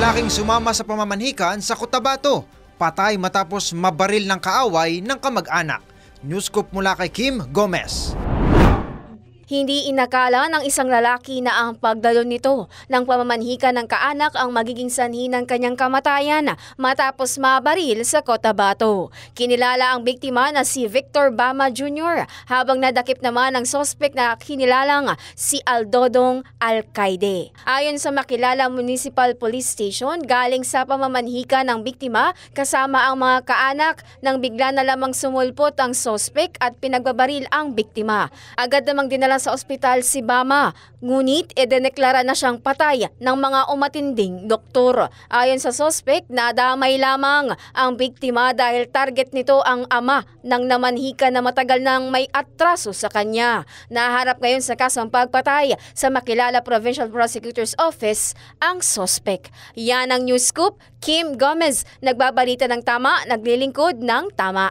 lalaking sumama sa pamamanhikan sa Cotabato, patay matapos mabaril ng kaaway ng kamag-anak. Newscoop mula kay Kim Gomez. Hindi inakala ng isang lalaki na ang pagdalo nito ng pamamanhikan ng kaanak ang magiging sanhi ng kanyang kamatayan matapos mabaril sa Cotabato. Kinilala ang biktima na si Victor Bama Jr. habang nadakip naman ang sospek na kinilalang si Aldodong Alcaide. Ayon sa makilala Municipal Police Station, galing sa pamamanhikan ng biktima kasama ang mga kaanak nang bigla na lamang sumulpot ang sospek at pinagbabaril ang biktima. Agad namang dinala sa ospital si Bama, ngunit ideneklara na siyang patay ng mga umatinding doktor. Ayon sa sospek, nadamay lamang ang biktima dahil target nito ang ama ng namanhika na matagal nang may atraso sa kanya. Naharap ngayon sa kasong pagpatay sa makilala Provincial Prosecutor's Office ang sospek. Yan ang News Scoop. Kim Gomez, nagbabalita ng tama, naglilingkod ng tama.